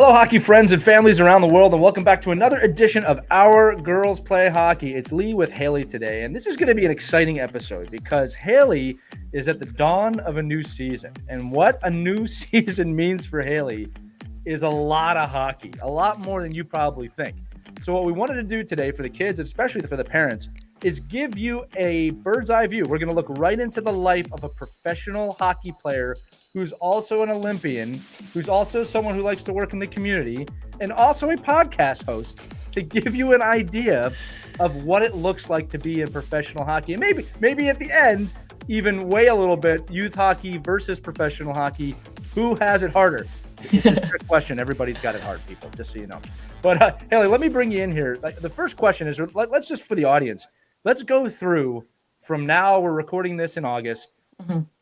Hello, hockey friends and families around the world, and welcome back to another edition of Our Girls Play Hockey. It's Lee with Hayley today, and this is going to be an exciting episode because Hayley is at the dawn of a new season. And what a new season means for Hayley is a lot of hockey, a lot more than you probably think. So what we wanted to do today for the kids, especially for the parents, is give you a bird's eye view. We're going to look right into the life of a professional hockey player who's also an Olympian, who's also someone who likes to work in the community, and also a podcast host to give you an idea of what it looks like to be in professional hockey. And maybe at the end, even weigh a little bit, youth hockey versus professional hockey. Who has it harder? It's a trick question. Everybody's got it hard, people, just so you know. But Hayley, let me bring you in here. The first question is, let's just, for the audience, let's go through from now, we're recording this in August,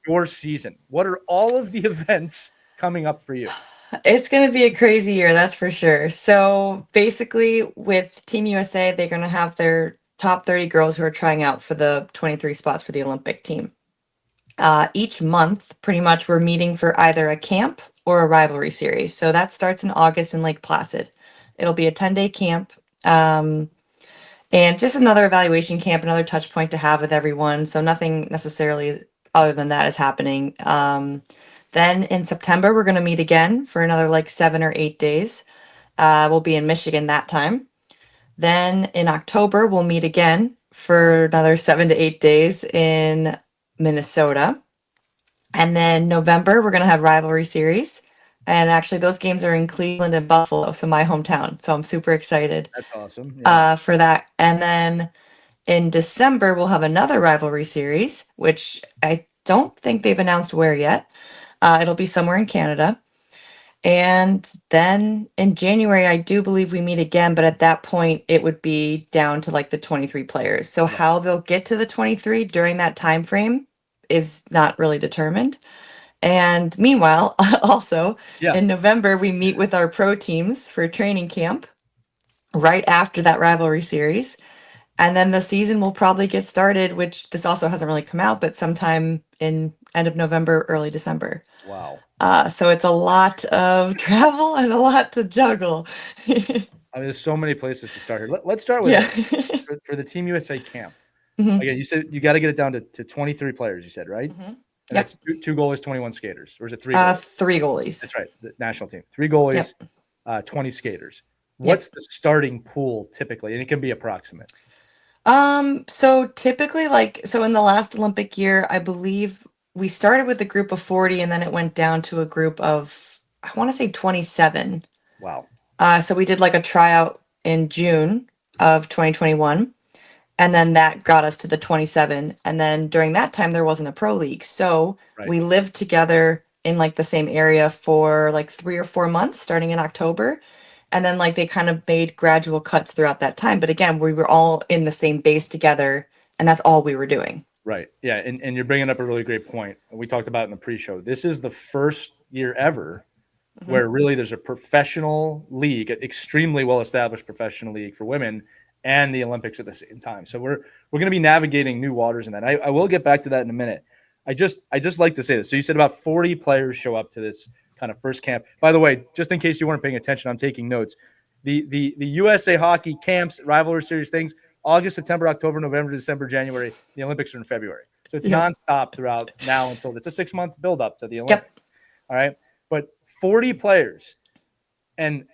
your season. What are all of the events coming up for you? It's going to be a crazy year, that's for sure. So basically with Team USA, they're going to have their top 30 girls who are trying out for the 23 spots for the Olympic team. Each month, pretty much, we're meeting for either a camp or a rivalry series. So that starts in August in Lake Placid. It'll be a 10-day camp. And just another evaluation camp, another touch point to have with everyone. So nothing necessarily other than that is happening. Then in September, we're going to meet again for another like 7 or 8 days. We'll be in Michigan that time. Then in October, we'll meet again for another 7 to 8 days in Minnesota. And then November, we're going to have rivalry series. And actually, those games are in Cleveland and Buffalo, so my hometown. So I'm super excited. That's awesome. Yeah. For that. And then in December, we'll have another rivalry series, which I don't think they've announced where yet. It'll be somewhere in Canada. And then in January, I do believe we meet again, but at that point, it would be down to like the 23 players. So how they'll get to the 23 during that time frame is not really determined. And meanwhile, also in November, we meet with our pro teams for training camp right after that rivalry series. And then the season will probably get started, which this also hasn't really come out, but sometime in end of November, early December. Wow. So it's a lot of travel and a lot to juggle. I mean, there's so many places to start here. Let's start with for the Team USA camp. Again, you said you got to get it down to 23 players, you said, right? And that's two goalies, 21 skaters. Or is it three goalies? 3 goalies. That's right, the national team. 3 goalies, 20 skaters. What's the starting pool typically? And it can be approximate. So typically, so in the last Olympic year, I believe we started with a group of 40 and then it went down to a group of, I want to say 27. Wow. So we did like a tryout in June of 2021. And then that got us to the 27. And then during that time, there wasn't a pro league. So we lived together in like the same area for like 3 or 4 months, starting in October. And then like they kind of made gradual cuts throughout that time. But again, we were all in the same base together and that's all we were doing. Right. Yeah. And you're bringing up a really great point. We talked about it in the pre-show. This is the first year ever where really there's a professional league, an extremely well-established professional league for women and the Olympics at the same time. So we're going to be navigating new waters in that. I will get back to that in a minute. I just like to say this. So you said about 40 players show up to this kind of first camp. By the way, just in case you weren't paying attention, I'm taking notes. The USA hockey camps, rivalry series things, August, September, October, November, December, January. The Olympics are in February. So it's nonstop throughout now until it's a 6-month build-up to the Olympics. All right. But 40 players and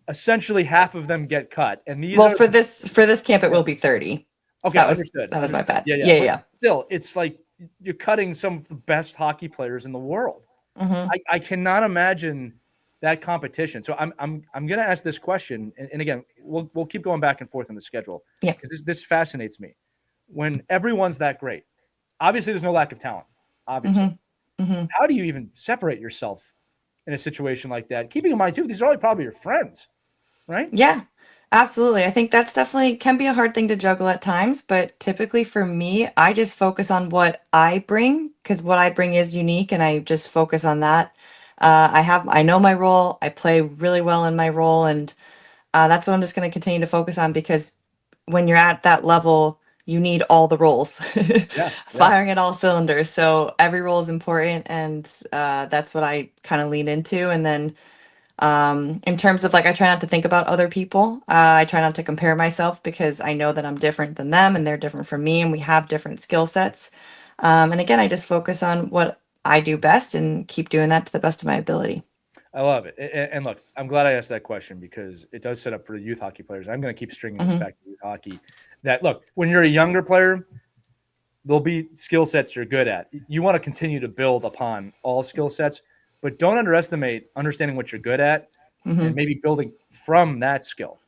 essentially half of them get cut. And these for this camp, it will be 30. Okay, so understood. That was my bad. Yeah. Still, it's like you're cutting some of the best hockey players in the world. I cannot imagine that competition. So I'm going to ask this question, and again, we'll keep going back and forth on the schedule. Yeah, because this fascinates me. When everyone's that great, obviously there's no lack of talent. Obviously, how do you even separate yourself in a situation like that? Keeping in mind too, these are all probably your friends, right? Yeah. Absolutely. I think that's definitely can be a hard thing to juggle at times, but typically for me, I just focus on what I bring because what I bring is unique and I just focus on that. I know my role, I play really well in my role, and that's what I'm just going to continue to focus on because when you're at that level, you need all the roles, firing at all cylinders. So every role is important and that's what I kind of lean into. And then In terms of like, I try not to think about other people. I try not to compare myself because I know that I'm different than them and they're different from me and we have different skill sets. And again, I just focus on what I do best and keep doing that to the best of my ability. I love it. And look, I'm glad I asked that question because it does set up for the youth hockey players. I'm going to keep stringing this Hmm. back to youth hockey. That look, when you're a younger player, there'll be skill sets you're good at. You want to continue to build upon all skill sets, but don't underestimate understanding what you're good at and Hmm. maybe building from that skill,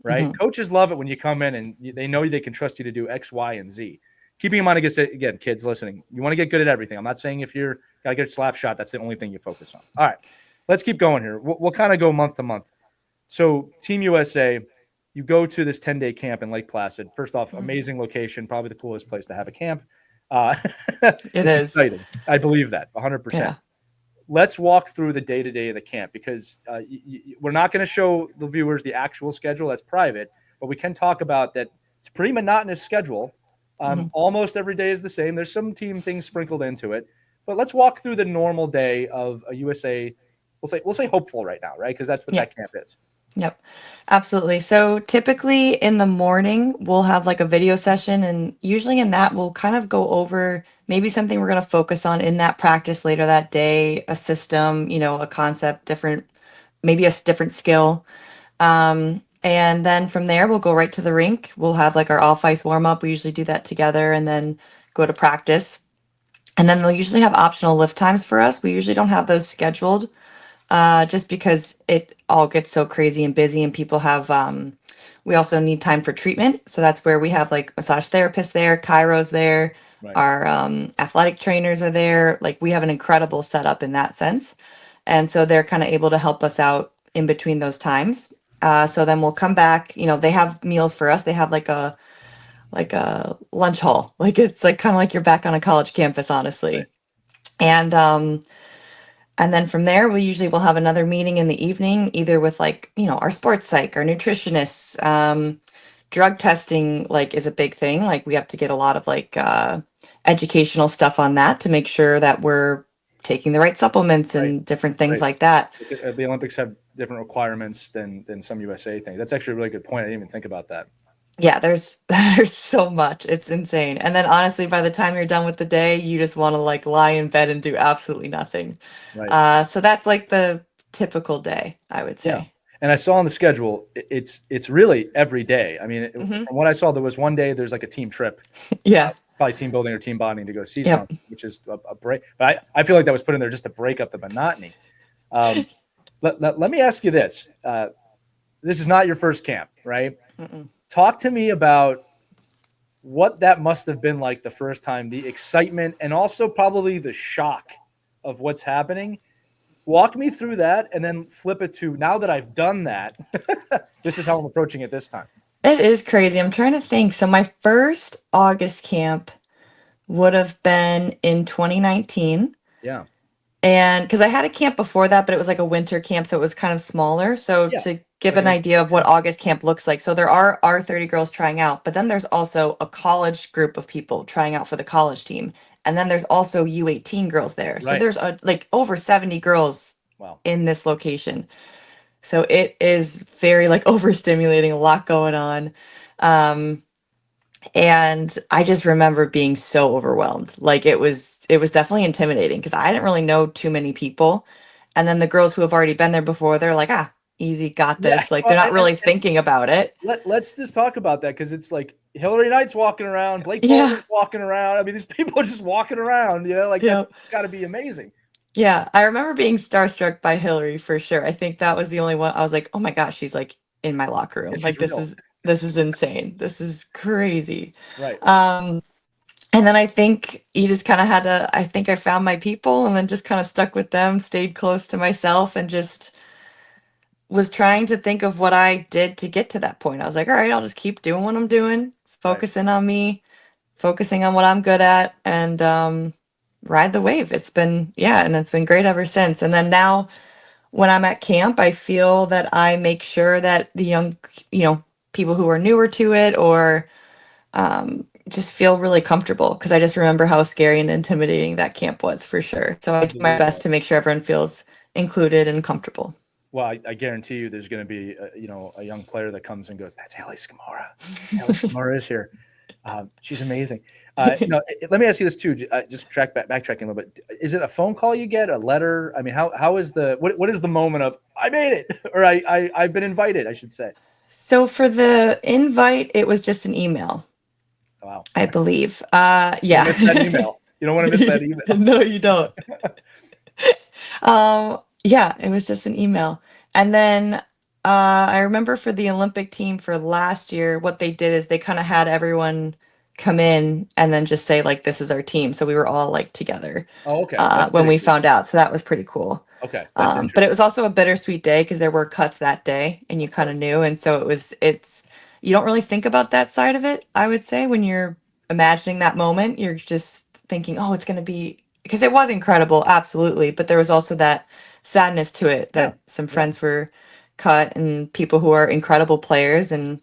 right? Hmm. Coaches love it when you come in and they know they can trust you to do X, Y, and Z. Keeping in mind, again, kids listening, you want to get good at everything. I'm not saying if you're got to get a slap shot, that's the only thing you focus on. All right, let's keep going here. We'll kind of go month to month. So, Team USA, you go to this 10-day camp in Lake Placid. First off, amazing location, probably the coolest place to have a camp. Uh, It it's is. exciting. I believe that 100%. Yeah. Let's walk through the day-to-day of the camp because we're not going to show the viewers the actual schedule. That's private, but we can talk about that. It's a pretty monotonous schedule. Hmm. Almost every day is the same. There's some team things sprinkled into it, but let's walk through the normal day of a USA. We'll say hopeful right now, right? Because that's what Yeah. that camp is. Yep, absolutely. So typically in the morning, we'll have like a video session, and usually in that, we'll kind of go over maybe something we're going to focus on in that practice later that day, a system, a concept, different, maybe different skill. And then from there, we'll go right to the rink. We'll have like our off ice warm up. We usually do that together and then go to practice. And then they'll usually have optional lift times for us. We usually don't have those scheduled just because it all gets so crazy and busy and people have we also need time for treatment, so that's where we have like massage therapists there, chiros there, Right. our athletic trainers are there. Like we have an incredible setup in that sense, and so they're kind of able to help us out in between those times. So then we'll come back, they have meals for us. They have like a lunch hall, like it's like kind of like you're back on a college campus, Right. honestly. And then from there, we usually will have another meeting in the evening, either with like, our sports psych, our nutritionists. Drug testing like is a big thing. Like we have to get a lot of like educational stuff on that to make sure that we're taking the right supplements Right. and different things Right. like that. The Olympics have different requirements than some USA things. That's actually a really good point. I didn't even think about that. Yeah, there's there's so much. It's insane. And then honestly, by the time you're done with the day, you just want to like lie in bed and do absolutely nothing. Right. So that's like the typical day, I would Yeah. say. And I saw on the schedule, it's really every day. I mean, Hmm. from what I saw, there was one day there's like a team trip, Yeah. probably team building or team bonding to go see Yep. something, which is a break. But I feel like that was put in there just to break up the monotony. Um, let me ask you this. This is not your first camp, right? Mm-mm. Talk to me about what that must have been like the first time, the excitement and also probably the shock of what's happening. Walk me through that and then flip it to now that I've done that. This is how I'm approaching it this time. It is crazy. I'm trying to think. So my first August camp would have been in 2019. Yeah. And because I had a camp before that, but it was like a winter camp, so it was kind of smaller. So Yeah. to give Like an an idea of what August camp looks like, so there are our 30 girls trying out, but then there's also a college group of people trying out for the college team. And then there's also U18 girls there. So right. there's like over 70 girls Wow. in this location. So it is very like overstimulating, a lot going on. Um, and I just remember being so overwhelmed. Like it was definitely intimidating because I didn't really know too many people. And then the girls who have already been there before, they're like, ah, easy, got Yeah. this. Like Well, they're not really thinking about it. let's just talk about that because it's like Hillary Knight's walking around, Blake Yeah. Bowman's walking around. I mean, these people are just walking around, like Yeah. it's got to be amazing. Yeah. I remember being starstruck by Hillary for sure. I think that was the only one I was like, oh my gosh, she's like in my locker Yeah, room. she's Like this real. is this is insane. This is crazy. Right. Um And then I think you just kind of had to, I think I found my people and then just kind of stuck with them, stayed close to myself, and just was trying to think of what I did to get to that point. I was like, all right, I'll just keep doing what I'm doing, Right. focusing on me, focusing on what I'm good at, and ride the wave. It's been, yeah, and it's been great ever since. And then now when I'm at camp, I feel that I make sure that the young, people who are newer to it or just feel really comfortable because I just remember how scary and intimidating that camp was for sure. So I I do my believe best that. to make sure everyone feels included and comfortable. Well, I guarantee you, there's going to be a young player that comes and goes, "That's Hayley Scamurra. Hayley Scamurra is here. She's amazing." Let me ask you this too. Just backtracking a little bit. Is it a phone call you get, a letter? I mean, how is what is the moment of I made it or I've been invited? I should say. So for the invite, it was just an email, Wow. I believe. Don't Yeah. miss that email. You don't want to miss that email. No, you don't. Yeah, it was just an email. And then I remember for the Olympic team for last year, what they did is they kind of had everyone come in and then just say like, "This is our team." So we were all like together Oh, okay. That's when pretty we cool. found out. So that was pretty cool. Okay, that's But it was interesting. also a bittersweet day because there were cuts that day, and you Of kind of course. knew. And so it's you don't really think about that side of it. I would say when you're imagining that moment, you're just thinking, "Oh, it's going to be," because it was incredible, absolutely. But there was also that sadness to it Yeah. that some Yeah. friends were cut and people who are incredible players, and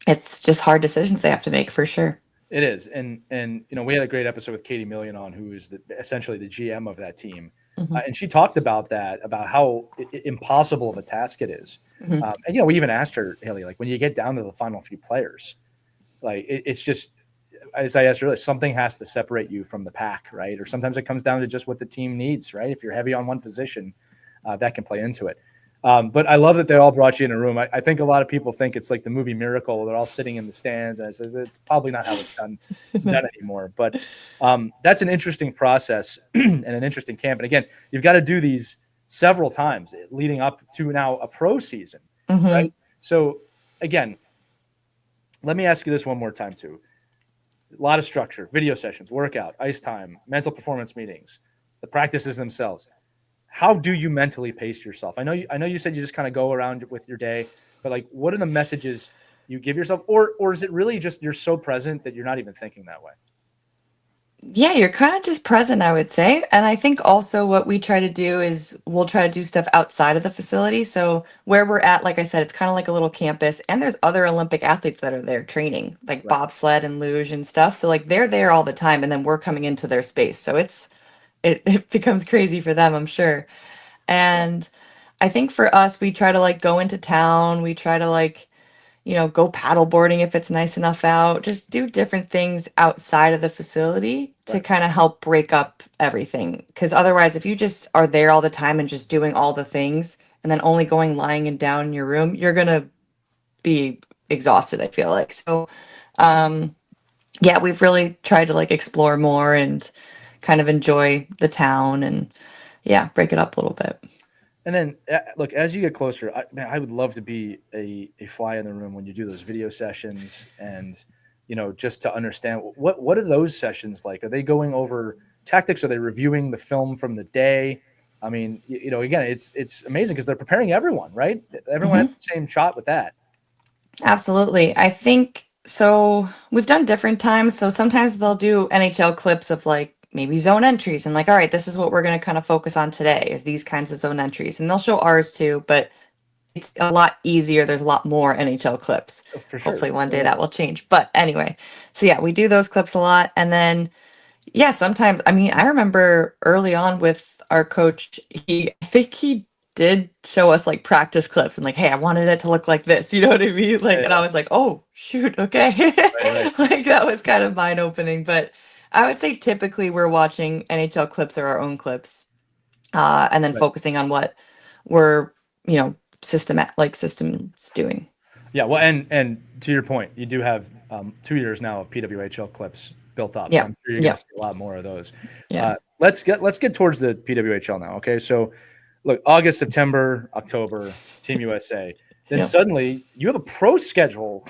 it's just hard decisions they have to make for sure. It is, and we had a great episode with Katie Million on, who is essentially the GM of that team, Hmm. and she talked about that, about how impossible of a task it is. Hmm. And we even asked her, Haley, like when you get down to the final few players, like it's just, as I asked earlier, something has to separate you from the pack, right? Or sometimes it comes down to just what the team needs, right? If you're heavy on one position, that can play into it. But I love that they all brought you in a room. I think a lot of people think it's like the movie Miracle. They're all sitting in the stands, and I said it's probably not how it's done anymore. But that's an interesting process and an interesting camp. And again, you've got to do these several times leading up to now a pro season, Hmm. right? So again, let me ask you this one more time too. A lot of structure, video sessions, workout, ice time, mental performance meetings, the practices themselves. How do you mentally pace yourself? I know you said you just kind of go around with your day, but like what are the messages you give yourself, or is it really just you're so present that you're not even thinking that way? Yeah, you're kind of just present, I would say. And I think also what we try to do is we'll try to do stuff outside of the facility. So where we're at, like I said, it's kind of like a little campus, and there's other Olympic athletes that are there training, like Right. bobsled and luge and stuff. So like they're there all the time, and then we're coming into their space. So it becomes crazy for them, I'm sure. Yeah. And I think for us, we try to like go into town. We try to like go paddle boarding if it's nice enough out. Just do different things outside of the facility to Right. kind of help break up everything. Because otherwise, if you just are there all the time and just doing all the things and then only going lying and down in your room, you're going to be exhausted, I feel like. So, um, yeah, we've really tried to like explore more and kind of enjoy the town and yeah, break it up a little bit. And then look, as you get closer, I would love to be a fly in the room when you do those video sessions, and just to understand what are those sessions like? Are they going over tactics? Are they reviewing the film from the day? I mean, again, it's amazing because they're preparing everyone, right? Everyone has Mhm. the same shot with that. Absolutely. I think so. We've done different times. So sometimes they'll do NHL clips of like maybe zone entries and like, all right, this is what we're going to kind of focus on today is these kinds of zone entries. And they'll show ours too, but it's a lot easier. There's a lot more NHL clips. Oh, for sure. Hopefully one day Yeah. that will change. But anyway, so yeah, we do those clips a lot. And then yeah, sometimes, I mean, I remember early on with our coach, I think he did show us like practice clips and like, hey, I wanted it to look like this. You know what I mean? Yeah. Like, and I Yeah. was like, oh, shoot, okay. Right. Right. Like, that was kind of mind opening. But I would say typically we're watching NHL clips or our own clips, and then Right. focusing on what we're, systems doing. Yeah, well, and to your point, you do have 2 years now of PWHL clips built up, so Yeah. I'm sure you're going Yeah. to see a lot more of those. Yeah. Let's get towards the PWHL now. Okay, so look, August, September, October, Team USA. Then Yeah. suddenly you have a pro schedule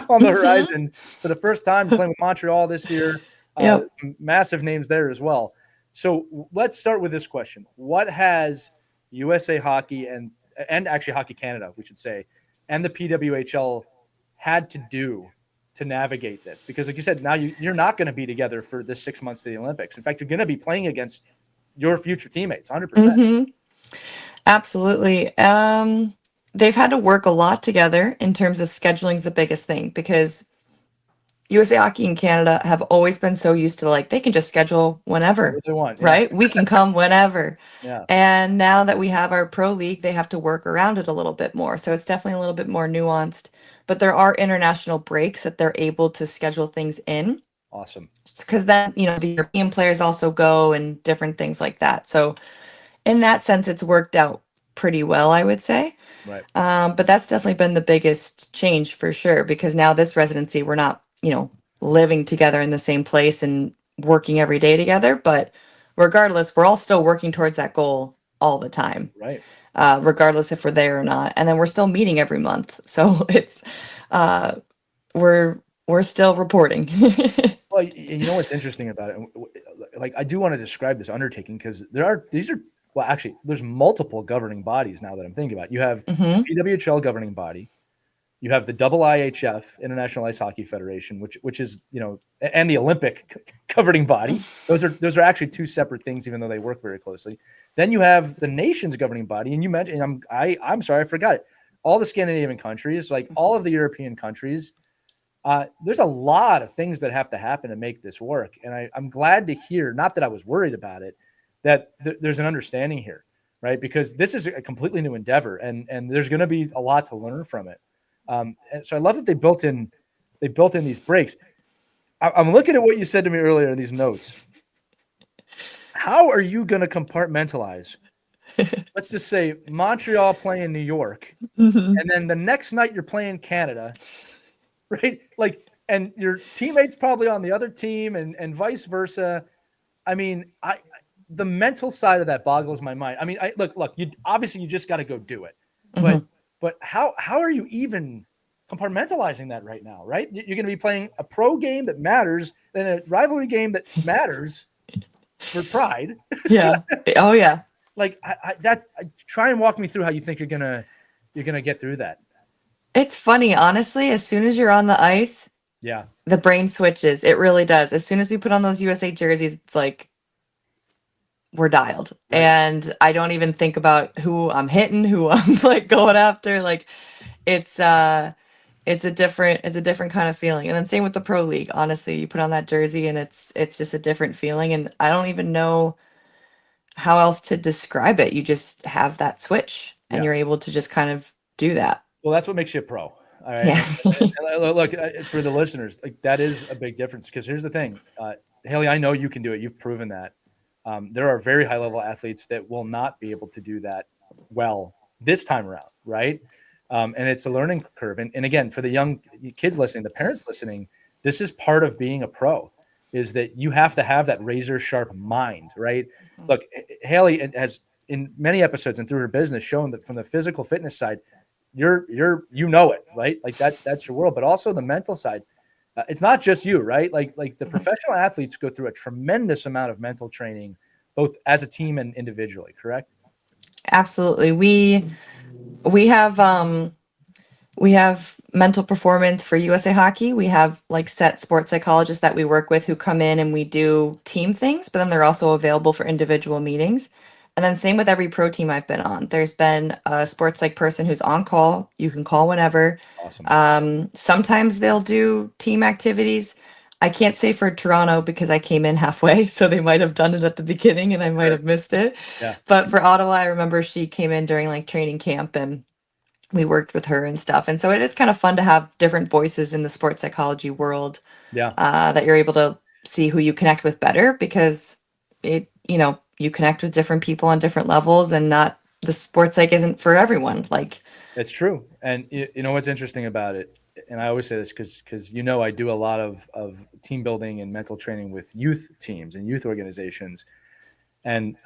on the Hmm. horizon for the first time. You're playing with Montreal this year. Yep. Massive names there as well. So let's start with this question: what has USA Hockey and actually Hockey Canada, we should say, and the PWHL had to do to navigate this? Because, like you said, now you're not going to be together for this 6 months to the Olympics. In fact, you're going to be playing against your future teammates, 100%. Hmm. Absolutely. They've had to work a lot together in terms of scheduling is the biggest thing because USA Hockey in Canada have always been so used to like they can just schedule whenever, What they want. Yeah. right? We can come whenever. Yeah. And now that we have our pro league, they have to work around it a little bit more. So it's definitely a little bit more nuanced. But there are international breaks that they're able to schedule things in. Awesome. Because then, the European players also go and different things like that. So in that sense, it's worked out pretty well, I would say. Right. But that's definitely been the biggest change for sure, because now this residency, we're not, living together in the same place and working every day together. But regardless, we're all still working towards that goal all the time, Right. regardless if we're there or not. And then we're still meeting every month. So it's, uh, we're still reporting. Well, you know what's interesting about it? Like, I do want to describe this undertaking because well, actually, there's multiple governing bodies now that I'm thinking about. You have Hmm. PWHL governing body, you have the IIHF, International Ice Hockey Federation, which is, and the Olympic governing body. Those are actually two separate things, even though they work very closely. Then you have the nation's governing body, and you mentioned, and I'm sorry, I forgot it. All the Scandinavian countries, like all of the European countries. There's a lot of things that have to happen to make this work. And I'm glad to hear, not that I was worried about it, that there's an understanding here, right? Because this is a completely new endeavor and there's going to be a lot to learn from it. And so I love that they built in these breaks. I'm looking at what you said to me earlier in these notes. How are you going to compartmentalize? Let's just say Montreal playing New York, Hmm. and then the next night you're playing Canada, right? Like, and your teammates probably on the other team and vice versa. I mean, the mental side of that boggles my mind. I mean, look, you obviously you just got to go do it. But Hmm. how are you even compartmentalizing that right now, right? You're going to be playing a pro game that matters and a rivalry game that matters for pride. Yeah. Oh, yeah. Like, try and walk me through how you think you're gonna get through that. It's funny, honestly, as soon as you're on the ice, Yeah. the brain switches. It really does. As soon as we put on those USA jerseys, it's like we're dialed. Right. And I don't even think about who I'm hitting, who I'm like going after. Like it's it's a different kind of feeling. And then same with the pro league. Honestly, you put on that jersey and it's just a different feeling. And I don't even know how else to describe it. You just have that switch and Yeah. you're able to just kind of do that. Well, that's what makes you a pro. All right. Yeah. And look, for the listeners, like that is a big difference because here's the thing, Haley, I know you can do it. You've proven that. There are very high level athletes that will not be able to do that well this time around, right? And it's a learning curve. And again, for the young kids listening, the parents listening, this is part of being a pro is that you have to have that razor sharp mind, right? Look, Haley has in many episodes and through her business shown that from the physical fitness side, it, right? Like that's your world, but also the mental side. It's not just you, right? Like the Mhm. professional athletes go through a tremendous amount of mental training, both as a team and individually. Correct? Absolutely. We have we have mental performance for USA Hockey. We have like set sports psychologists that we work with who come in and we do team things, but then they're also available for individual meetings. And then same with every pro team I've been on. There's been a sports psych person who's on call. You can call whenever. Awesome. Sometimes they'll do team activities. I can't say for Toronto because I came in halfway, so they might have done it at the beginning and I might Sure. have missed it. Yeah. But for Ottawa, I remember she came in during like training camp and we worked with her and stuff. And so it is kind of fun to have different voices in the sports psychology world, Yeah. that you're able to see who you connect with better because you connect with different people on different levels and not the sports psych isn't for everyone. Like, It's true. And you know what's interesting about it, and I always say this because I do a lot of team building and mental training with youth teams and youth organizations, and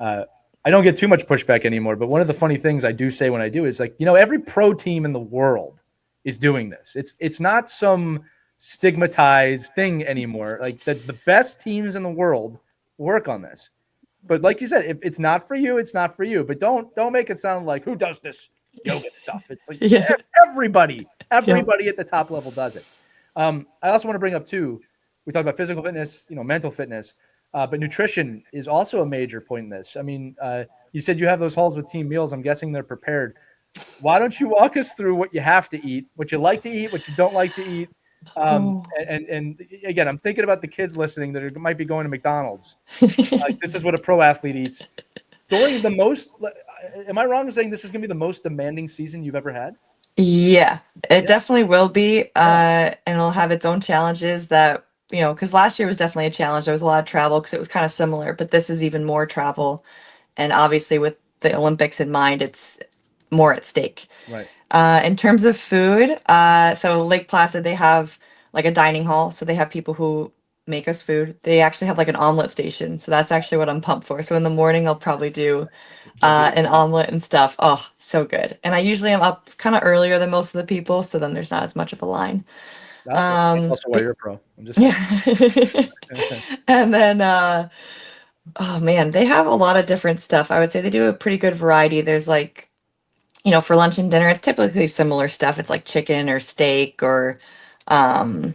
I don't get too much pushback anymore. But one of the funny things I do say when I do is like, every pro team in the world is doing this. It's not some stigmatized thing anymore. Like the best teams in the world work on this. But like you said, if it's not for you, it's not for you. But don't make it sound like who does this yoga stuff. It's like yeah, everybody, yeah, everybody at the top level does it. I also want to bring up too. We talked about physical fitness, mental fitness, but nutrition is also a major point in this. I mean, you said you have those halls with team meals. I'm guessing they're prepared. Why don't you walk us through what you have to eat, what you like to eat, what you don't like to eat, Um, Oh. and again, I'm thinking about the kids listening that might be going to McDonald's. Like, this is what a pro athlete eats during the most. Am I wrong in saying this is going to be the most demanding season you've ever had? Yeah, it Yeah. definitely will be. Yeah. And it'll have its own challenges that, because last year was definitely a challenge. There was a lot of travel because it was kind of similar, but this is even more travel. And obviously, with the Olympics in mind, it's more at stake. Right. In terms of food, so Lake Placid, they have like a dining hall. So they have people who make us food. They actually have like an omelet station. So that's actually what I'm pumped for. So in the morning, I'll probably do Can't beat an it. omelet and stuff. Oh, so good. And I usually am up kind of earlier than most of the people. So then there's not as much of a line. That's also why But you're a pro. I'm just saying. yeah. And then, oh man, they have a lot of different stuff. I would say they do a pretty good variety. There's like, for lunch and dinner, it's typically similar stuff. It's like chicken or steak or, um,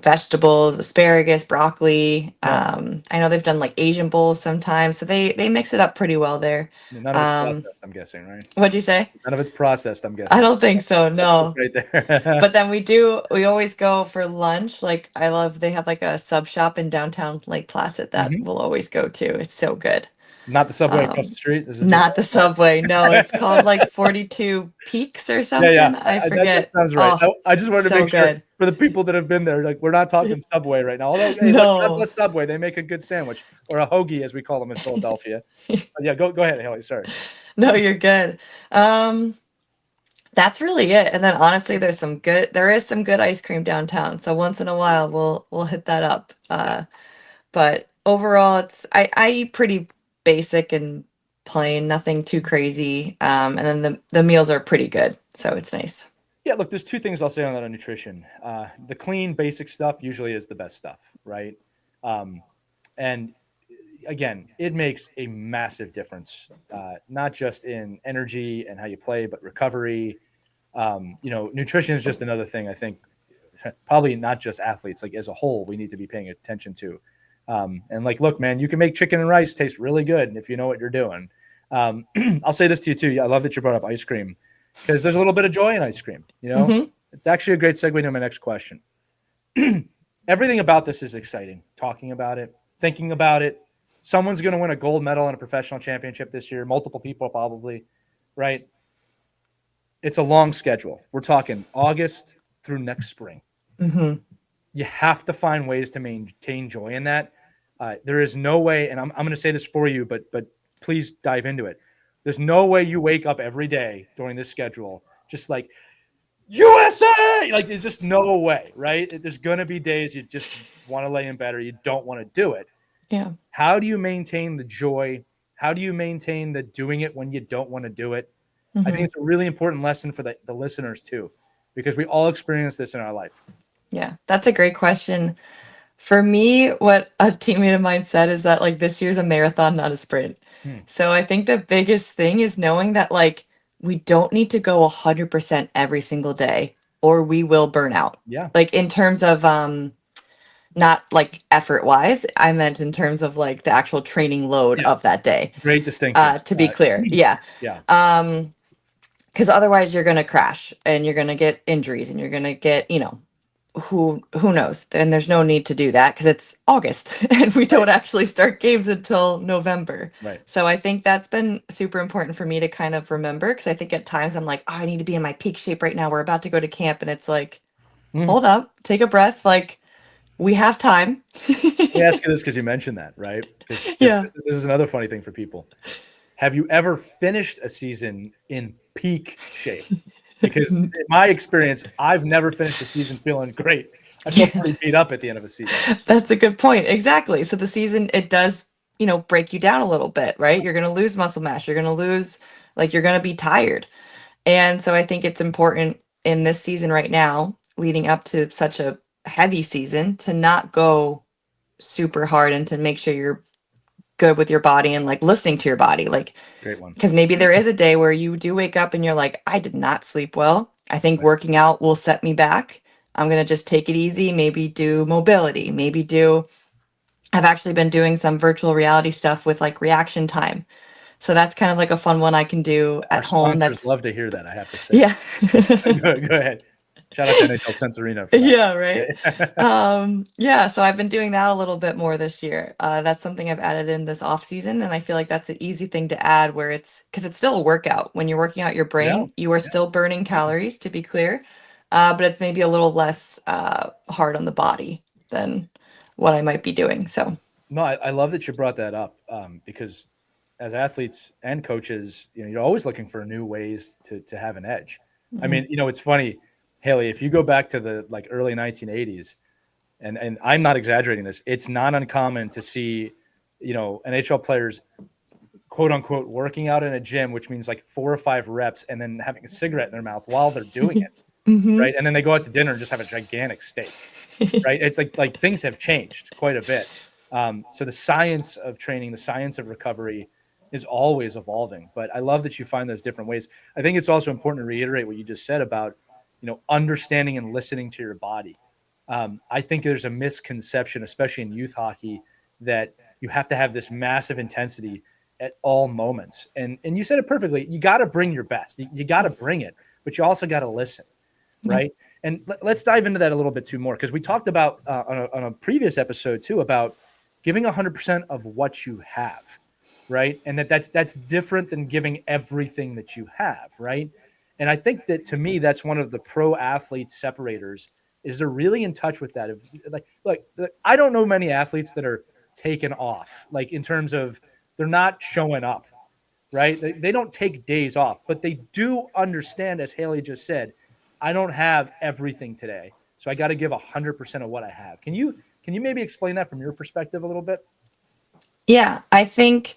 vegetables, asparagus, broccoli. Right. I know they've done like Asian bowls sometimes, so they mix it up pretty well there. None of it's Um, processed, I'm guessing, right? what'd you say? None of it's processed, I'm I guessing. don't think so, That's good no. right there. But then we always go for lunch. Like I love, they have like a sub shop in downtown Lake Placid that Mhm. we'll always go to. It's so good. Not the subway across the Um, street. This is a Not different the subway. No, it's called like 42 Peaks or Yeah, yeah. something. I That forget. sounds right. Oh, I just wanted to so make sure good. for the people that have been there, like, we're not talking Subway right now. Although, hey, look, God No. bless Subway. They make a good sandwich, or a hoagie, as we call them in Philadelphia. But yeah, go ahead, Haley. Sorry. No, you're good. Um, that's really it. And then honestly, there is some good ice cream downtown. So once in a while we'll hit that up. Yeah. But overall I eat pretty basic and plain, nothing too crazy. And then the meals are pretty good. So it's nice. Yeah, look, there's two things I'll say on that on nutrition. The clean, basic stuff usually is the best stuff, right? Um, and again, it makes a massive difference, not just in energy and how you play, but recovery. Nutrition is just another thing I think probably not just athletes, like as a whole, we need to be paying attention to. And like, look, man, you can make chicken and rice taste really good if you know what you're doing. I'll say this to you too. I love that you brought up ice cream because there's a little bit of joy in ice cream. Hmm. It's actually a great segue to my next question. Everything about this is exciting. Talking about it, thinking about it. Someone's going to win a gold medal in a professional championship this year. Multiple people probably, right? It's a long schedule. We're talking August through next spring. Hmm. You have to find ways to maintain joy in that. There is no way, and I'm going to say this for you, but please dive into it. There's no way you wake up every day during this schedule just like USA. Like, there's just no way, right? There's going to be days you just want to lay in bed or you don't want to do it. Yeah. How do you maintain the joy? How do you maintain the doing it when you don't want to do it? I think Hmm. it's a really important lesson for the listeners too, because we all experience this in our life. Yeah. That's a great question. For me, what a teammate of mine said is that like this year's a marathon, not a sprint. Hmm. So I think the biggest thing is knowing that like we don't need to go 100% every single day or we will burn out. Yeah. Like in terms of not like effort wise, I meant in terms of like the actual training load Yeah. of that day. Great distinction. To be clear. Yeah. Yeah. Because otherwise you're going to crash and you're going to get injuries and you're going to get, who knows? And there's no need to do that because it's August and we Right. don't actually start games until November. Right. So I think that's been super important for me to kind of remember because I think at times I'm like, oh, I need to be in my peak shape right now. We're about to go to camp. And it's like, Mhm. hold up, take a breath. Like, we have time. Let me ask you this because you mentioned that, right? Because Yeah. this is another funny thing for people. Have you ever finished a season in peak shape? Because in my experience, I've never finished a season feeling great. I feel Yeah. pretty beat up at the end of a season. That's a good point. Exactly. So the season, it does, break you down a little bit, right? You're going to lose muscle mass. You're going to lose, like, you're going to be tired. And so I think it's important in this season right now, leading up to such a heavy season, to not go super hard and to make sure you're good with your body and like listening to your body. Like, Great one. because maybe there is a day where you do wake up and you're like, I did not sleep well. I think Right. working out will set me back. I'm going to just take it easy, maybe do mobility, I've actually been doing some virtual reality stuff with like reaction time. So that's kind of like a fun one I can do Our at home. sponsors That's, love to hear that, I have to say. yeah. Go ahead. Shout out to NHL Sense Arena for that. Yeah, right. Yeah. Yeah, so I've been doing that a little bit more this year. That's something I've added in this off season, and I feel like that's an easy thing to add where it's because it's still a workout. When you're working out your Yeah. brain, you are still burning calories, to be clear, but it's maybe a little less hard on the body than what I might be doing. So, No, I love that you brought that up because as athletes and coaches, you're always looking for new ways to have an edge. I mhm. mean, it's funny, Haley, if you go back to the like early 1980s, and I'm not exaggerating this, it's not uncommon to see, NHL players quote unquote working out in a gym, which means like 4 or 5 reps and then having a cigarette in their mouth while they're doing it. Mhm. Right. And then they go out to dinner and just have a gigantic steak. Right. It's like things have changed quite a bit. So the science of training, the science of recovery is always evolving. But I love that you find those different ways. I think it's also important to reiterate what you just said about, understanding and listening to your body. I think there's a misconception, especially in youth hockey, that you have to have this massive intensity at all moments. And you said it perfectly. You got to bring your best. You got to bring it, but you also got to listen, Yeah. right? And let's dive into that a little bit too more because we talked about on a previous episode too about giving 100% of what you have, right? And that's different than giving everything that you have, right? And I think that to me that's one of the pro athlete separators is they're really in touch with that. Of like I don't know many athletes that are taken off, like in terms of they're not showing up, right? They don't take days off, but they do understand, as Haley just said, I don't have everything today, so I got to give 100% of what I have. Can you maybe explain that from your perspective a little bit? Yeah, I think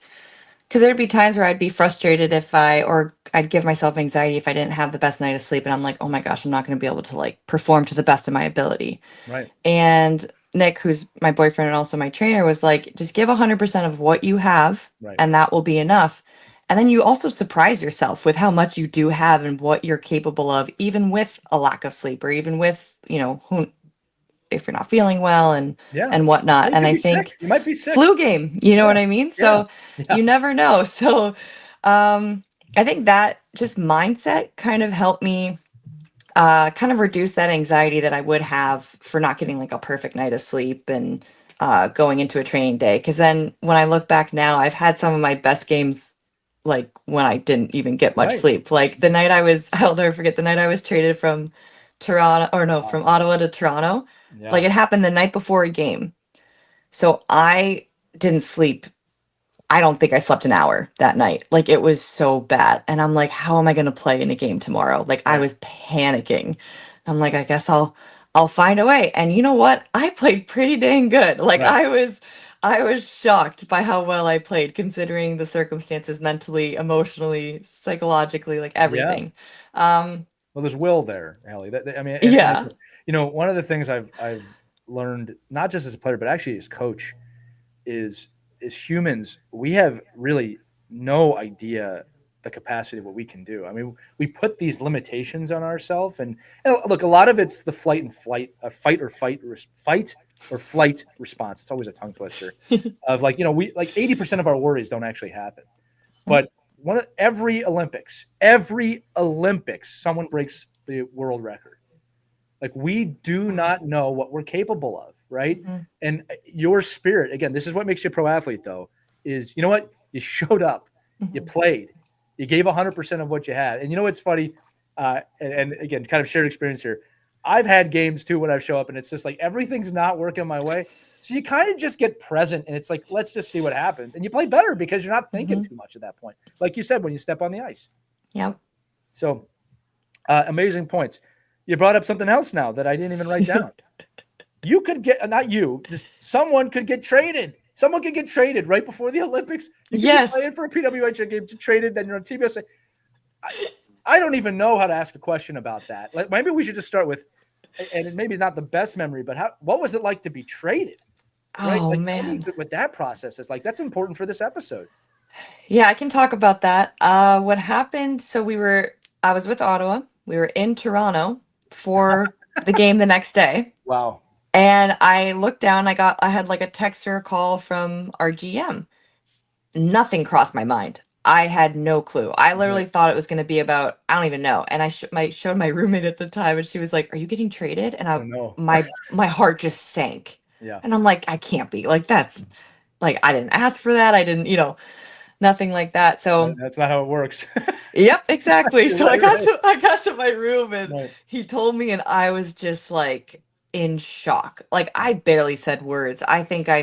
because there'd be times where I'd be frustrated or I'd give myself anxiety if I didn't have the best night of sleep. And I'm like, oh my gosh, I'm not going to be able to like perform to the best of my ability. Right, And Nick, who's my boyfriend and also my trainer, was like, just give 100% of what you have, right, and that will be enough. And then you also surprise yourself with how much you do have and what you're capable of, even with a lack of sleep or even with, if you're not feeling well yeah. and whatnot. You And could I be sick. think You might be sick. flu game, you know Yeah, what I mean? yeah, So yeah. you never know. So I think that just mindset kind of helped me kind of reduce that anxiety that I would have for not getting like a perfect night of sleep and going into a training day. Because then when I look back now, I've had some of my best games like when I didn't even get much Right. sleep. Like the night I'll never forget the night I was traded from Toronto, or no, Wow. from Ottawa to Toronto. Like Yeah. it happened the night before a game. So I didn't sleep. I don't think I slept an hour that night. Like it was so bad. And I'm like, how am I going to play in a game tomorrow? Like I Right. was panicking. I'm like, I guess I'll find a way. And you know what? I played pretty dang good. Like Right. I was shocked by how well I played considering the circumstances mentally, emotionally, psychologically, like Yeah. everything. Um Well, there's will there, Allie. I mean, and yeah. again, one of the things I've learned not just as a player but actually as coach is humans we have really no idea the capacity of what we can do. I mean, we put these limitations on ourselves, and look, a lot of it's the fight or flight response. It's always a tongue twister of like we like 80% of our worries don't actually happen, but every Olympics, someone breaks the world record. Like we do not know what we're capable of, right? Mhm, And your spirit, again, this is what makes you a pro athlete, though, is you know what? You showed up, you mhm, played, you gave 100% of what you had. And you know what's funny? And again, kind of shared experience here. I've had games too when I show up and it's just like everything's not working my way. So you kind of just get present and it's like, let's just see what happens. And you play better because you're not thinking mhm. too much at that point. Like you said, when you step on the ice. Yep. So amazing points. You brought up something else now that I didn't even write down. You could get not you, just someone could get traded. Someone could get traded right before the Olympics. You could be Yes. playing for a PWHL game, traded, then you're on Team USA. I, I don't even know how to ask a question about that. Like maybe we should just start with, and maybe not the best memory, but what was it like to be traded? Right? Oh Like tell me man. what that process is like. That's important for this episode. Yeah, I can talk about that. What happened? So I was with Ottawa. We were in Toronto for the game the next day. Wow. And I looked down, I had like a text or a call from our GM. Nothing crossed my mind. I had no clue. I literally Right. thought it was going to be about, I don't even know. And I showed my roommate at the time, and she was like, "Are you getting traded?" And Oh no. my heart just sank. Yeah. And I'm like, I can't be. Like, that's like, I didn't ask for that. I didn't, nothing like that. So That's not how it works. yep, exactly. So Right. Right. I got to my room, and Right. he told me, and I was just like in shock. Like, I barely said words. I think I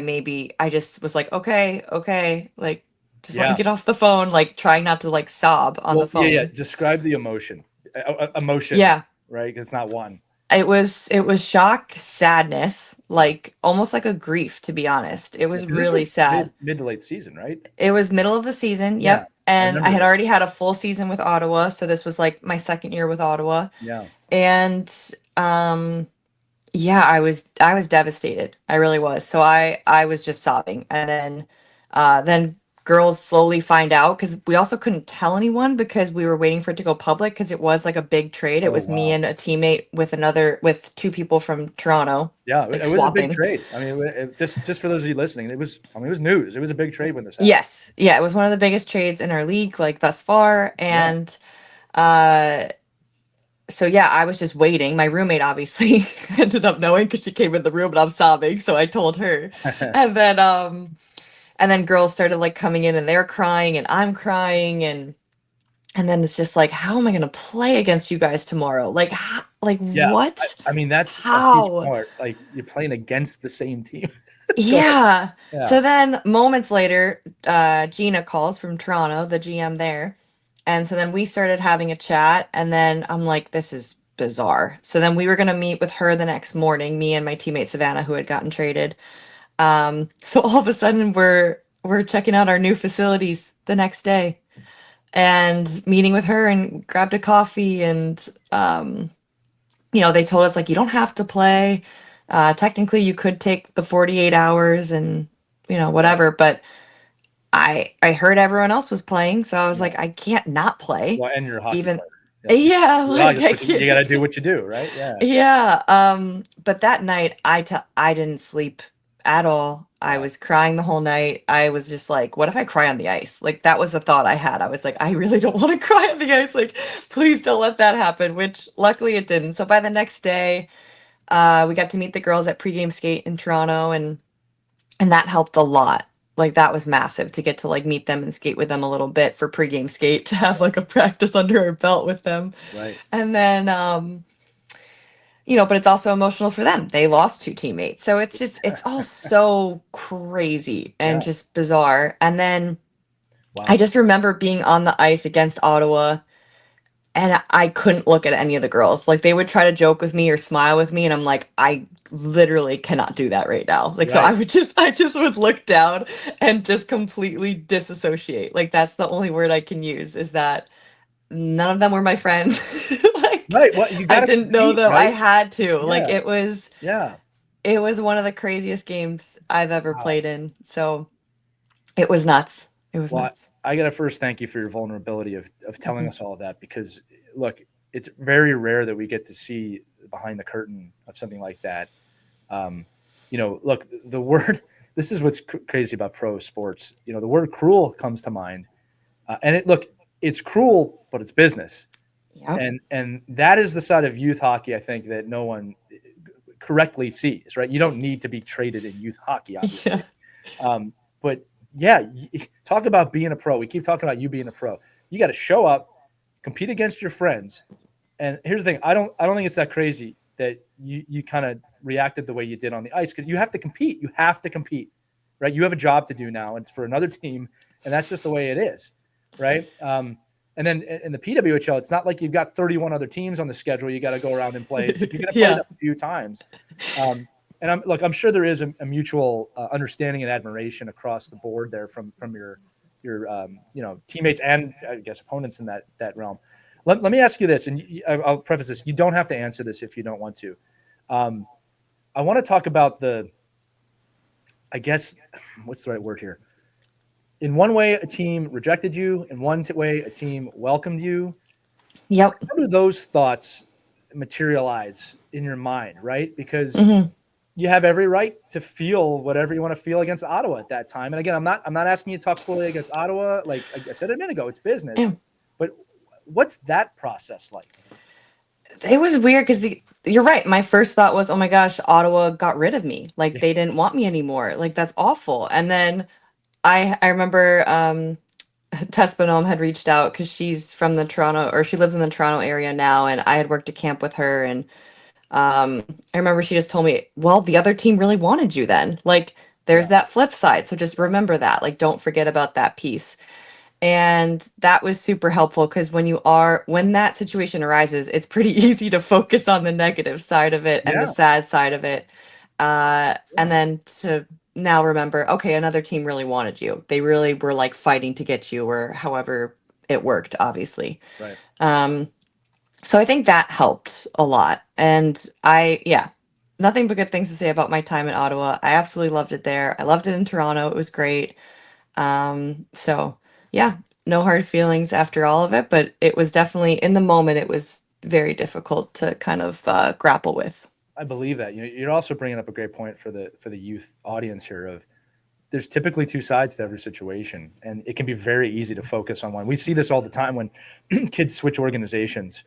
just was like, "Okay, okay." Like, just let me Yeah. get off the phone, like trying not to like sob on the Well, yeah, yeah. phone. Describe the emotion. Emotion, Yeah. right? 'Cause it's not one. It was shock, sadness, Yeah. like almost like a grief, to be honest. It Yeah. was Because this really was sad. mid to late season, right? It was middle of the season, Yeah. yep. I And I remember had that. already had a full season with Ottawa, so this was like my second year with Ottawa. Yeah. And um yeah, I was devastated. I really was. So I was just sobbing. And then girls slowly find out, because we also couldn't tell anyone because we were waiting for it to go public, because it was like a big trade. It Oh, was me wow. and a teammate with two people from Toronto, Yeah. like It was a big swapping. trade. I mean, just for those of you listening, it was news. It was a big trade when this happened. Yes. Yeah, it was one of the biggest trades in our league, like thus far. Yeah. And uh so yeah, I was just waiting. My roommate obviously ended up knowing because she came in the room and I'm sobbing, so I told her. And then girls started like coming in, and they're crying and I'm crying, and then it's just like, how am I going to play against you guys tomorrow? Like like Yeah. what? I mean, that's a huge How? part. Like you're playing against the same team. Go ahead. Yeah. Yeah. So then moments later, Gina calls from Toronto, the GM there. And so then we started having a chat, and then I'm like, this is bizarre. So then we were going to meet with her the next morning, me and my teammate Savannah, who had gotten traded. So all of a sudden we're checking out our new facilities the next day and meeting with her, and grabbed a coffee, and they told us like, you don't have to play. Technically you could take the 48 hours and Yeah. whatever, but I heard everyone else was playing, so I was Yeah. like, I can't not play. Well, and you're a hockey Even player. Yeah. yeah, You're a like hockey I player. You got can't. to do what you do, right? Yeah. Yeah, but that night I didn't sleep at all. I Wow. was crying the whole night. I was just like, what if I cry on the ice? Like, that was the thought I had. I was like, I really don't want to cry on the ice. Like, please don't let that happen, which luckily it didn't. So by the next day, we got to meet the girls at pregame skate in Toronto, and that helped a lot. Like, that was massive to get to like meet them and skate with them a little bit for pregame skate, to have like a practice under our belt with them. Right. And then but it's also emotional for them. They lost two teammates. So it's all so crazy and Yeah. just bizarre. And then I Wow. just remember being on the ice against Ottawa, and I couldn't look at any of the girls. Like, they would try to joke with me or smile with me, and I'm like, I literally cannot do that right now. Like, so Right. I just would look down and just completely disassociate. Like, that's the only word I can use, is that none of them were my friends. Like, Right. Well, you I got to didn't know compete, them. I right? had to. Like, Yeah. it was Yeah. it was one of the craziest games I've ever Wow. played in. So it was nuts. It was Well, nuts. I got to first thank you for your vulnerability of telling Mhm. us all of that, because look, it's very rare that we get to see behind the curtain of something like that. Um, look, the word, this is what's crazy about pro sports. The word cruel comes to mind. Look, it's cruel, but it's business. Yep. And that is the side of youth hockey, I think, that no one correctly sees, right? You don't need to be traded in youth hockey, Yeah. obviously. But yeah, talk about being a pro. We keep talking about you being a pro. You got to show up, compete against your friends. And here's the thing: I don't think it's that crazy that you kind of reacted the way you did on the ice, because you have to compete. You have to compete, right? You have a job to do now, and it's for another team, and that's just the way it is, right? And then in the PWHL, it's not like you've got 31 other teams on the schedule you got to go around and play. It's like you're going to play Yeah. them a few times. And I'm sure there is a mutual understanding and admiration across the board there from your teammates and, I guess, opponents in that realm. Let me ask you this, and I'll preface this: you don't have to answer this if you don't want to. Um, I want to talk about I guess, what's the right word here? In one way, a team rejected you. In one way, a team welcomed you. Yep. How do those thoughts materialize in your mind, right? Because Hmm. you have every right to feel whatever you want to feel against Ottawa at that time. And again, I'm not asking you to talk poorly against Ottawa. Like I said a minute ago, it's business. Yeah. But what's that process like? It was weird because you're right. My first thought was, oh my gosh, Ottawa got rid of me. Like Yeah, they didn't want me anymore. Like that's awful. And then I remember Tess Bonhomme had reached out because she's from the Toronto, or she lives in the Toronto area now, and I had worked a camp with her. And I remember she just told me, well, the other team really wanted you then. Like yeah, there's that flip side. So just remember that. Like don't forget about that piece. And that was super helpful because when that situation arises, it's pretty easy to focus on the negative side of it and the yeah, sad side of it. And yeah. then to now remember, okay, another team really wanted you. They really were like fighting to get you, or however it worked, obviously. Right. Um, so I think that helped a lot. And yeah, nothing but good things to say about my time in Ottawa. I absolutely loved it there. I loved it in Toronto. It was great. So yeah, no hard feelings after all of it, but it was definitely in the moment, it was very difficult to kind of grapple with. I believe that. You're also bringing up a great point for the youth audience here. Of there's typically two sides to every situation, and it can be very easy to focus on one. We see this all the time when kids switch organizations,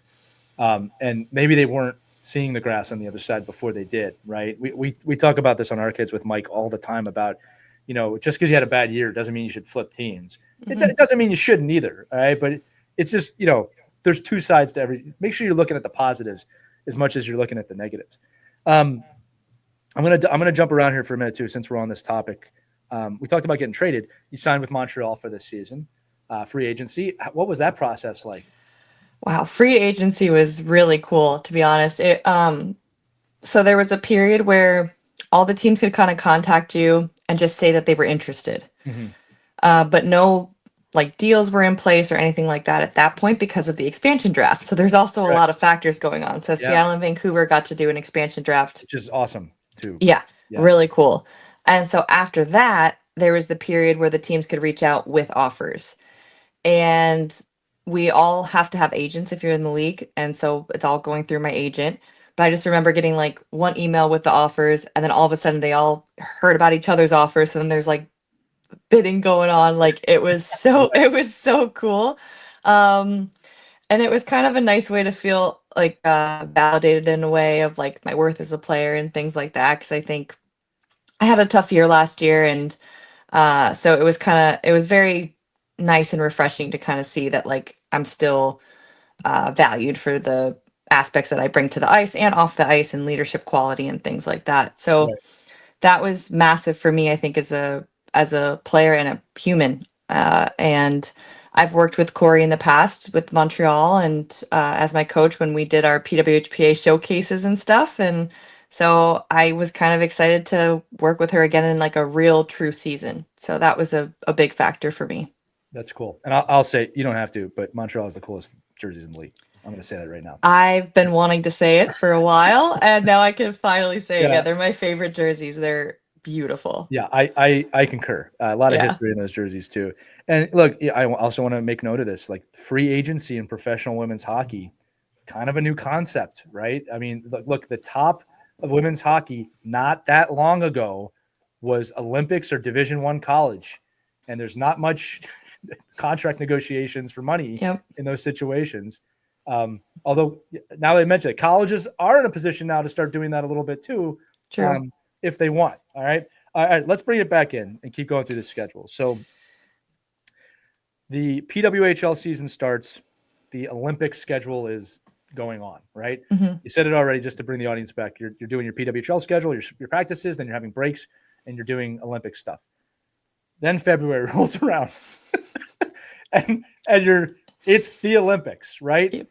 and maybe they weren't seeing the grass on the other side before they did. Right? We talk about this on our kids with Mike all the time about, just because you had a bad year doesn't mean you should flip teams. Hmm. It doesn't mean you shouldn't either. All right, but it's just there's two sides to every. Make sure you're looking at the positives as much as you're looking at the negatives. Um, I'm gonna jump around here for a minute too, since we're on this topic. We talked about getting traded. You signed with Montreal for this season, free agency. What was that process like? Wow, free agency was really cool, to be honest. So there was a period where all the teams could kind of contact you and just say that they were interested. Mm-hmm. But no like deals were in place or anything like that at that point because of the expansion draft. So there's also a Right. lot of factors going on. So Yeah, Seattle and Vancouver got to do an expansion draft. which is awesome too. Yeah, Yeah, really cool. And so after that, there was the period where the teams could reach out with offers. And we all have to have agents if you're in the league. And so it's all going through my agent. But I just remember getting like one email with the offers, and then all of a sudden they all heard about each other's offers. So then there's like bidding going on. Like it was so right. it was so cool. Um and it was kind of a nice way to feel like validated in a way of like my worth as a player and things like that, because I think I had a tough year last year, and so it was very nice and refreshing to kind of see that like I'm still valued for the aspects that I bring to the ice and off the ice and leadership quality and things like that. So Right. that was massive for me, I think, as a player and a human. And I've worked with Corey in the past with Montreal and as my coach when we did our PWHPA showcases and stuff. And so I was kind of excited to work with her again in like a real true season. So that was a big factor for me. That's cool. And I'll say you don't have to, but Montreal is the coolest jerseys in the league. I'm going to say that right now. I've been wanting to say it for a while, and now I can finally say it. Yeah, Yeah, they're my favorite jerseys. They're beautiful. yeah, I concur. A lot of Yeah. history in those jerseys too. And look, yeah, I also want to make note of this. Like free agency in professional women's hockey, kind of a new concept, right? I mean, look, the top of women's hockey not that long ago was Olympics or Division One college, and there's not much contract negotiations for money Yep. in those situations. Although now they mentioned it, colleges are in a position now to start doing that a little bit too, True. if they want. All right. Let's bring it back in and keep going through the schedule. So the PWHL season starts. The Olympic schedule is going on, right? Hmm. You said it already. Just to bring the audience back, you're doing your PWHL schedule, your practices, then you're having breaks, and you're doing Olympic stuff. Then February rolls around, and it's the Olympics, right? Yep.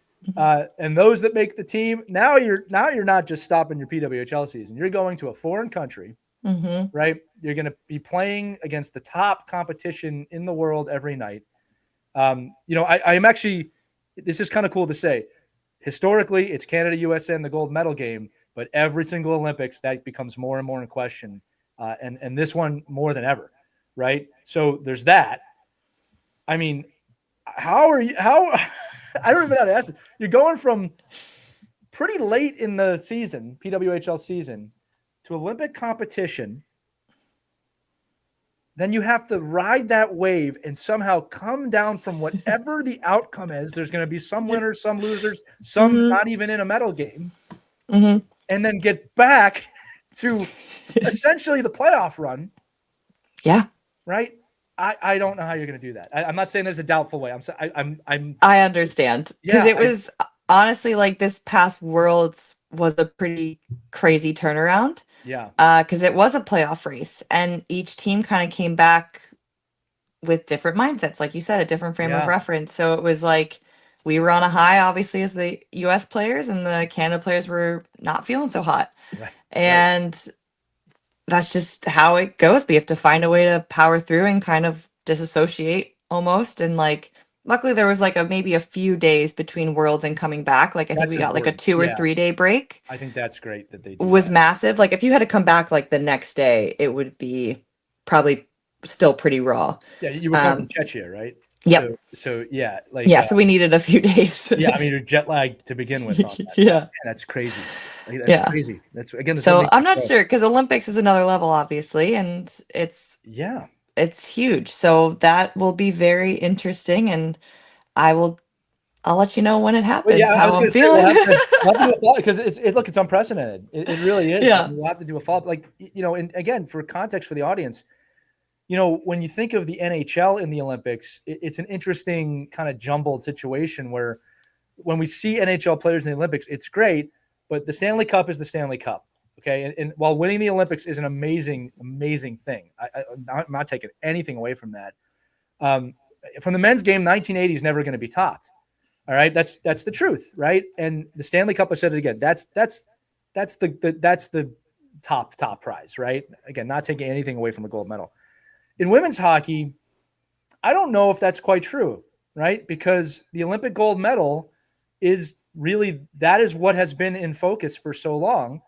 And those that make the team you're not just stopping your PWHL season. You're going to a foreign country, Hmm. right? You're going to be playing against the top competition in the world every night. I'm actually. This is kind of cool to say. Historically, it's Canada, USA, and the gold medal game, but every single Olympics that becomes more and more in question, and this one more than ever, right? So there's that. I mean, how are you? How I don't even know how to ask it. You're going from pretty late in the season, PWHL season, to Olympic competition, then you have to ride that wave and somehow come down from whatever the outcome is. There's going to be some winners, some losers, some not even in a medal game, and then get back to essentially the playoff run. Yeah. Right. I don't know how you're going to do that. I'm not saying there's a doubtful way. I understand, because it was honestly like this past Worlds was a pretty crazy turnaround. Yeah. Because it was a playoff race, and each team kind of came back with different mindsets, like you said, a different frame of reference. So it was like we were on a high, obviously, as the U.S. players, and the Canada players were not feeling so hot. Right. And that's just how it goes. We have to find a way to power through and kind of disassociate almost. And like, luckily there was like maybe a few days between Worlds and coming back. Like I think we got like a 2 or 3 day break. I think that's great that they was massive. Like if you had to come back like the next day, it would be probably still pretty raw. Yeah, you were coming from Czechia, right? Yep. So yeah, like so we needed a few days. Yeah, I mean you're jet lagged to begin with. On that. Yeah, man, that's crazy. That's crazy. That's again. So I'm not sure, because Olympics is another level, obviously, and it's huge. So that will be very interesting, and I'll let you know when it happens. Well, how I'm feeling. Because it's unprecedented. It really is. Yeah, we'll have to do a follow-up. Like and again, for context for the audience, when you think of the NHL in the Olympics, it's an interesting kind of jumbled situation where when we see NHL players in the Olympics, it's great, but the Stanley Cup is the Stanley Cup. Okay. And while winning the Olympics is an amazing, amazing thing, I'm not taking anything away from that. From the men's game, 1980 is never going to be topped. All right. That's the truth. Right. And the Stanley Cup, I said it again, that's the top prize. Right. Again, not taking anything away from a gold medal. In women's hockey, I don't know if that's quite true. Right. Because the Olympic gold medal is really, that is what has been in focus for so long.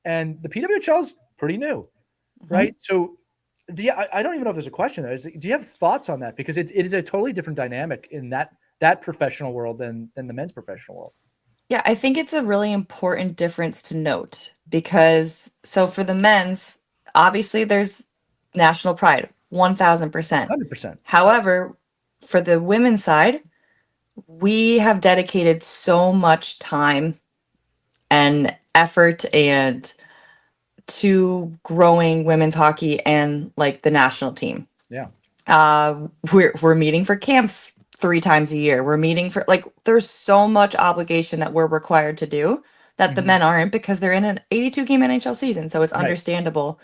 And the PWHL is pretty new, right? So I don't even know if there's a question there. Do you have thoughts on that? Because it is a totally different dynamic in that professional world than the men's professional world. Yeah, I think it's a really important difference to note, because so for the men's, obviously there's national pride, 1000%. 100%. However, for the women's side, we have dedicated so much time and effort and to growing women's hockey and like the national team. Yeah. We're meeting for camps 3 times a year. We're meeting for there's so much obligation that we're required to do that the men aren't, because they're in an 82 game NHL season. So it's understandable.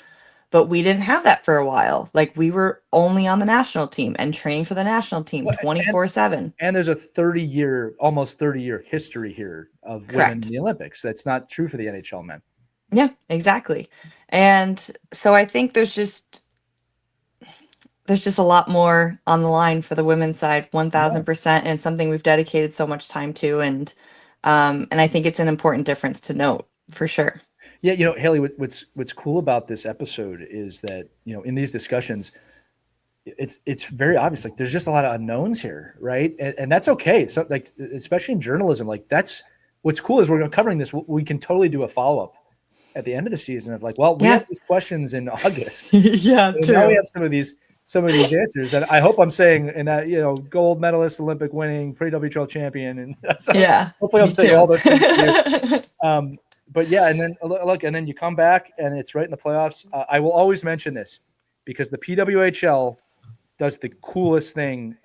But we didn't have that for a while. Like we were only on the national team and training for the national team 24/7. And there's a almost 30 year history here of women in the Olympics. That's not true for the NHL men. Yeah, exactly. And so I think there's just a lot more on the line for the women's side, 1000%, and something we've dedicated so much time to. And I think it's an important difference to note for sure. Yeah, Hayley, what's cool about this episode is that, in these discussions, it's very obvious. Like there's just a lot of unknowns here, right? And that's okay. So like, especially in journalism, like that's what's cool is we're covering this. We can totally do a follow-up at the end of the season of like, well, we had these questions in August. Yeah, true. Now we have some of these answers, and I hope I'm saying in that, gold medalist, Olympic winning, pre-WHL champion, and so hopefully I'm saying all those things. But yeah, and then look, and then you come back and it's right in the playoffs. I will always mention this because the PWHL does the coolest thing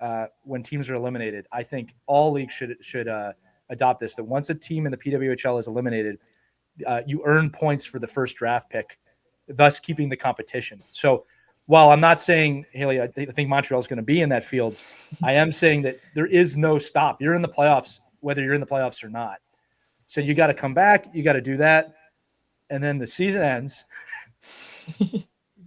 when teams are eliminated. I think all leagues should adopt this. That once a team in the PWHL is eliminated, you earn points for the first draft pick, thus keeping the competition. So while I'm not saying, Hayley, I think Montreal is going to be in that field, I am saying that there is no stop. You're in the playoffs, whether you're in the playoffs or not. So you got to come back. You got to do that. And then the season ends.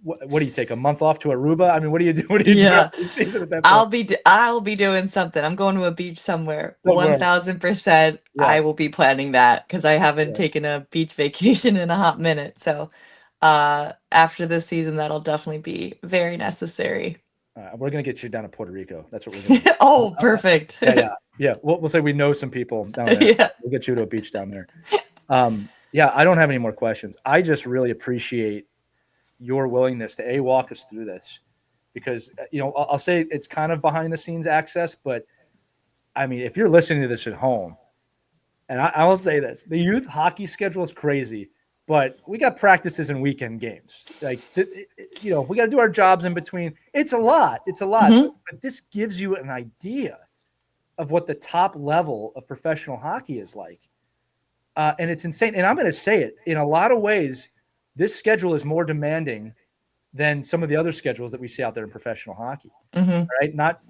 What do you take, a month off to Aruba? I mean, what do you do? What do you do after the season at that point? I'll be doing something. I'm going to a beach somewhere. 1000%. I will be planning that because I haven't taken a beach vacation in a hot minute. So after this season, that'll definitely be very necessary. We're gonna get you down to Puerto Rico. That's what we're gonna do. Oh, perfect. Yeah. We'll say we know some people down there. We'll get you to a beach down there. Yeah, I don't have any more questions. I just really appreciate your willingness to walk us through this, because I'll say it's kind of behind the scenes access, but I mean, if you're listening to this at home, and I will say this, the youth hockey schedule is crazy, but we got practices and weekend games. Like, we got to do our jobs in between. It's a lot. It's a lot. Mhm. But this gives you an idea of what the top level of professional hockey is like. And it's insane. And I'm going to say it, in a lot of ways, this schedule is more demanding than some of the other schedules that we see out there in professional hockey. Mhm. All right. Not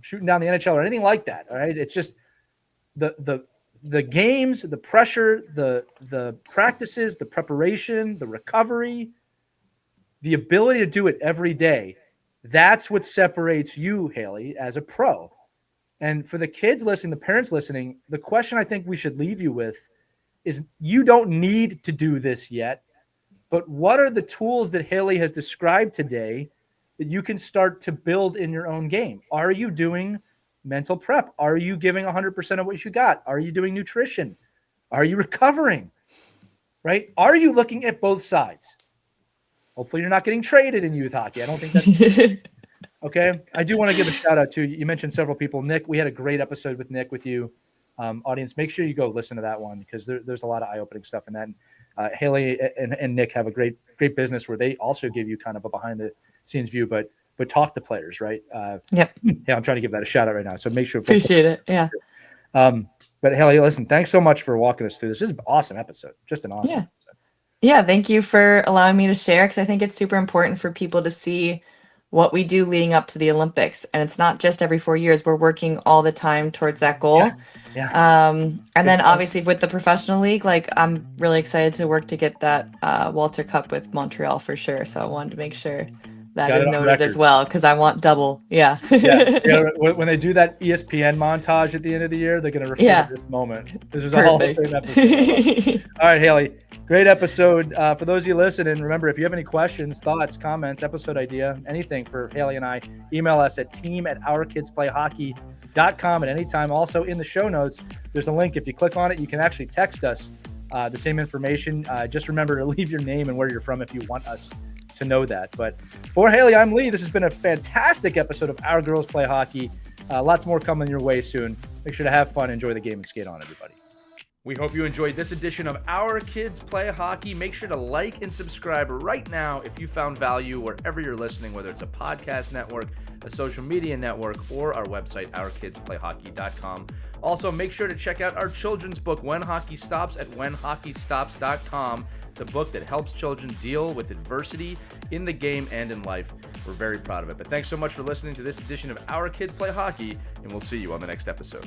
shooting down the NHL or anything like that. All right. It's just the games, the pressure, the practices, the preparation, the recovery, the ability to do it every day. That's what separates you, Hayley, as a pro. And for the kids listening, the parents listening, the question I think we should leave you with is, you don't need to do this yet, but what are the tools that Hayley has described today that you can start to build in your own game? Are you doing mental prep? Are you giving 100% of what you got? Are you doing nutrition? Are you recovering? Right? Are you looking at both sides? Hopefully you're not getting traded in youth hockey. I don't think that's okay. I do want to give a shout out to, you mentioned several people. Nick, we had a great episode with Nick with you. Audience, make sure you go listen to that one, because there's a lot of eye-opening stuff in that. And Hayley and Nick have a great business where they also give you kind of a behind-the-scenes view, but talk to players, right? Yep. Yeah, I'm trying to give that a shout out right now. So make sure. Appreciate it. Yeah. But Hayley, listen, thanks so much for walking us through this. This is an awesome episode. Just an awesome episode. Yeah, thank you for allowing me to share, because I think it's super important for people to see what we do leading up to the Olympics. And it's not just every 4 years. We're working all the time towards that goal. Yeah. And then obviously with the professional league, like, I'm really excited to work to get that Walter Cup with Montreal for sure. So I wanted to make sure that is noted as well, because I want double. Yeah. When they do that ESPN montage at the end of the year, they're going to refer to this moment. This is a Hall of Fame episode. All right, Hayley, great episode. For those of you listening, remember, if you have any questions, thoughts, comments, episode idea, anything for Hayley and I, email us at team@ourkidsplayhockey.com at any time. Also, in the show notes, there's a link. If you click on it, you can actually text us the same information. Just remember to leave your name and where you're from if you want us to know that. But for Hayley, I'm Lee. This has been a fantastic episode of Our Girls Play Hockey. Lots more coming your way soon. Make sure to have fun, enjoy the game, and skate on, everybody. We hope you enjoyed this edition of Our Kids Play Hockey. Make sure to like and subscribe right now if you found value wherever you're listening, whether it's a podcast network, a social media network, or our website, ourkidsplayhockey.com. Also, make sure to check out our children's book, When Hockey Stops, at whenhockeystops.com. It's a book that helps children deal with adversity in the game and in life. We're very proud of it. But thanks so much for listening to this edition of Our Kids Play Hockey, and we'll see you on the next episode.